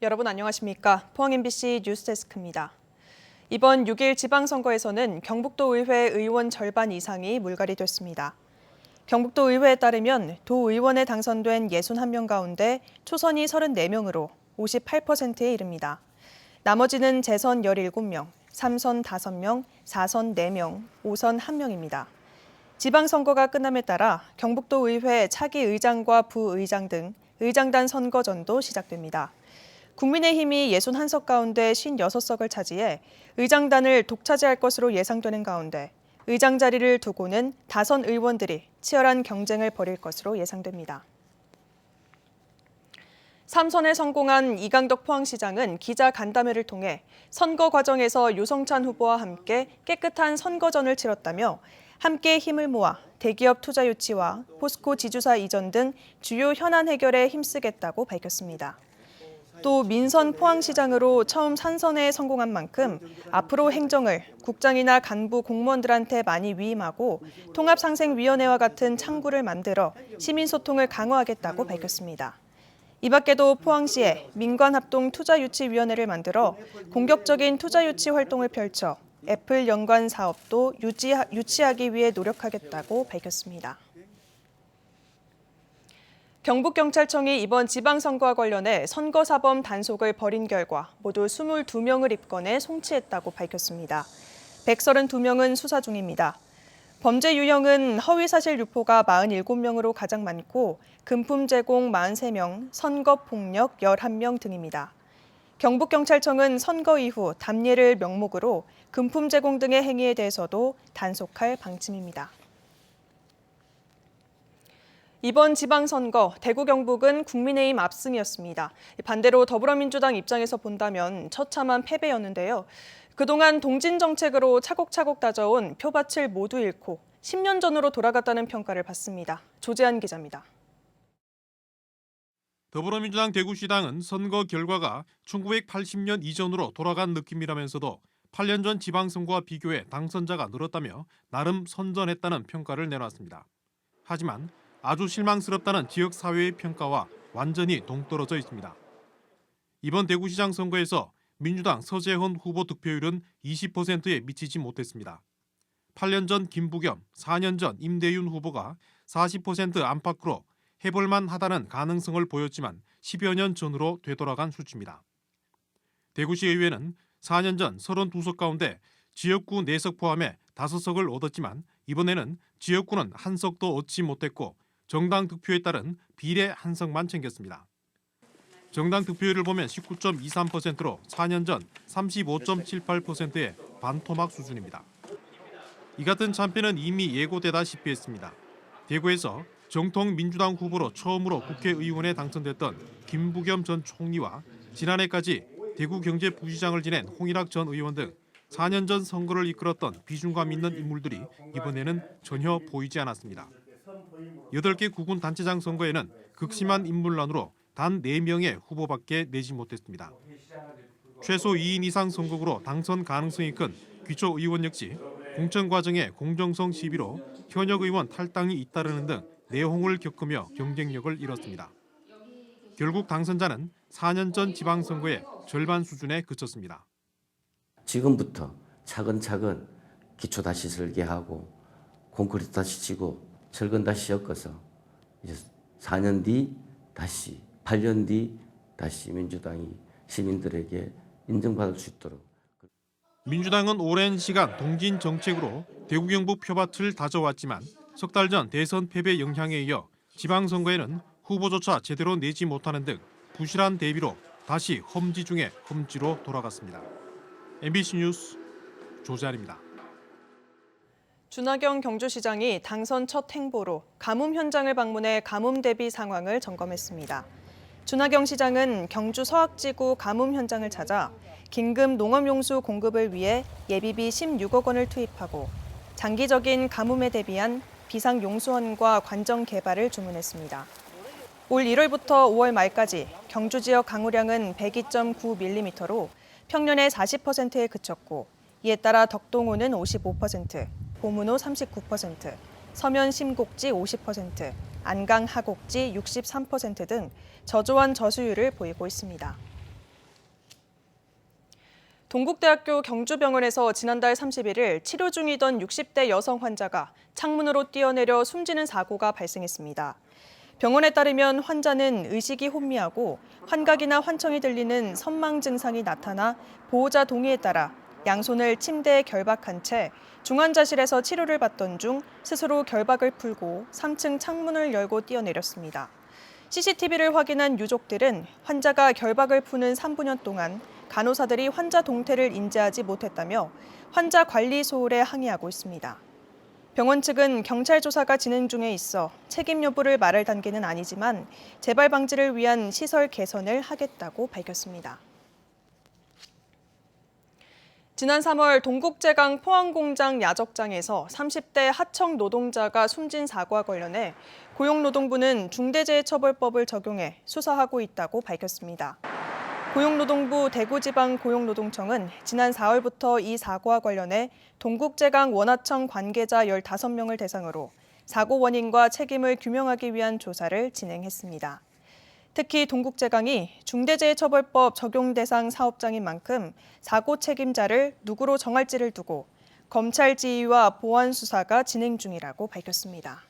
여러분 안녕하십니까? 포항 MBC 뉴스데스크입니다. 이번 6일 지방선거에서는 경북도 의회 의원 절반 이상이 물갈이 됐습니다. 경북도 의회에 따르면 도의원에 당선된 61명 가운데 초선이 34명으로 58%에 이릅니다. 나머지는 재선 17명, 3선 5명, 4선 4명, 5선 1명입니다. 지방선거가 끝남에 따라 경북도 의회 차기 의장과 부의장 등 의장단 선거전도 시작됩니다. 국민의힘이 61석 가운데 56석을 차지해 의장단을 독차지할 것으로 예상되는 가운데 의장 자리를 두고는 다선 의원들이 치열한 경쟁을 벌일 것으로 예상됩니다. 3선에 성공한 이강덕 포항시장은 기자 간담회를 통해 선거 과정에서 유성찬 후보와 함께 깨끗한 선거전을 치렀다며 함께 힘을 모아 대기업 투자 유치와 포스코 지주사 이전 등 주요 현안 해결에 힘쓰겠다고 밝혔습니다. 또 민선 포항시장으로 처음 산선에 성공한 만큼 앞으로 행정을 국장이나 간부 공무원들한테 많이 위임하고 통합상생위원회와 같은 창구를 만들어 시민소통을 강화하겠다고 밝혔습니다. 이 밖에도 포항시에 민관합동투자유치위원회를 만들어 공격적인 투자유치 활동을 펼쳐 애플 연관 사업도 유치하기 위해 노력하겠다고 밝혔습니다. 경북경찰청이 이번 지방선거와 관련해 선거사범 단속을 벌인 결과 모두 22명을 입건해 송치했다고 밝혔습니다. 132명은 수사 중입니다. 범죄 유형은 허위사실 유포가 47명으로 가장 많고 금품 제공 43명, 선거폭력 11명 등입니다. 경북경찰청은 선거 이후 담례를 명목으로 금품 제공 등의 행위에 대해서도 단속할 방침입니다. 이번 지방선거 대구 경북은 국민의힘 압승이었습니다. 반대로 더불어민주당 입장에서 본다면 처참한 패배였는데요. 그동안 동진 정책으로 차곡차곡 다져온 표밭을 모두 잃고 10년 전으로 돌아갔다는 평가를 받습니다. 조재한 기자입니다. 더불어민주당 대구시당은 선거 결과가 1980년 이전으로 돌아간 느낌이라면서도 8년 전 지방선거와 비교해 당선자가 늘었다며 나름 선전했다는 평가를 내놨습니다. 하지만 아주 실망스럽다는 지역사회의 평가와 완전히 동떨어져 있습니다. 이번 대구시장 선거에서 민주당 서재헌 후보 득표율은 20%에 미치지 못했습니다. 8년 전 김부겸, 4년 전 임대윤 후보가 40% 안팎으로 해볼만 하다는 가능성을 보였지만 10여 년 전으로 되돌아간 수치입니다. 대구시의회는 4년 전 32석 가운데 지역구 4석 포함해 5석을 얻었지만 이번에는 지역구는 1석도 얻지 못했고 정당 득표에 따른 비례 1석만 챙겼습니다. 정당 득표율을 보면 19.23%로 4년 전 35.78%의 반토막 수준입니다. 이 같은 참패는 이미 예고되다시피 했습니다. 대구에서 정통 민주당 후보로 처음으로 국회의원에 당선됐던 김부겸 전 총리와 지난해까지 대구경제부시장을 지낸 홍일학 전 의원 등 4년 전 선거를 이끌었던 비중감 있는 인물들이 이번에는 전혀 보이지 않았습니다. 8개 구군 단체장 선거에는 극심한 인물난으로 단 4명의 후보밖에 내지 못했습니다. 최소 2인 이상 선거구로 당선 가능성이 큰 귀초의원 역시 공천 과정의 공정성 시비로 현역 의원 탈당이 잇따르는 등 내홍을 겪으며 경쟁력을 잃었습니다. 결국 당선자는 4년 전 지방선거의 절반 수준에 그쳤습니다. 지금부터 차근차근 기초 다시 설계하고 콘크리트 다시 치고 철근 다시 엮어서 이제 4년 뒤 다시 8년 뒤 다시 민주당이 시민들에게 인정받을 수 있도록. 민주당은 오랜 시간 동진 정책으로 대구 경북 표밭을 다져왔지만 석 달 전 대선 패배 영향에 이어 지방선거에는 후보조차 제대로 내지 못하는 등 부실한 대비로 다시 험지 중에 험지로 돌아갔습니다. MBC 뉴스 조재한입니다. 준하경 경주시장이 당선 첫 행보로 가뭄 현장을 방문해 가뭄 대비 상황을 점검했습니다. 준하경 시장은 경주 서학지구 가뭄 현장을 찾아 긴급 농업용수 공급을 위해 예비비 16억 원을 투입하고 장기적인 가뭄에 대비한 비상용수원과 관정 개발을 주문했습니다. 올 1월부터 5월 말까지 경주 지역 강우량은 102.9mm로 평년의 40%에 그쳤고 이에 따라 덕동호는 55%, 보문호 39%, 서면 심곡지 50%, 안강 하곡지 63% 등 저조한 저수율을 보이고 있습니다. 동국대학교 경주병원에서 지난달 31일 치료 중이던 60대 여성 환자가 창문으로 뛰어내려 숨지는 사고가 발생했습니다. 병원에 따르면 환자는 의식이 혼미하고 환각이나 환청이 들리는 선망 증상이 나타나 보호자 동의에 따라 양손을 침대에 결박한 채 중환자실에서 치료를 받던 중 스스로 결박을 풀고 3층 창문을 열고 뛰어내렸습니다. CCTV를 확인한 유족들은 환자가 결박을 푸는 3분여 동안 간호사들이 환자 동태를 인지하지 못했다며 환자 관리 소홀에 항의하고 있습니다. 병원 측은 경찰 조사가 진행 중에 있어 책임 여부를 말할 단계는 아니지만 재발 방지를 위한 시설 개선을 하겠다고 밝혔습니다. 지난 3월 동국제강 포항공장 야적장에서 30대 하청 노동자가 숨진 사고와 관련해 고용노동부는 중대재해처벌법을 적용해 수사하고 있다고 밝혔습니다. 고용노동부 대구지방고용노동청은 지난 4월부터 이 사고와 관련해 동국제강 원화청 관계자 15명을 대상으로 사고 원인과 책임을 규명하기 위한 조사를 진행했습니다. 특히 동국제강이 중대재해처벌법 적용 대상 사업장인 만큼 사고 책임자를 누구로 정할지를 두고 검찰 지휘와 보완 수사가 진행 중이라고 밝혔습니다.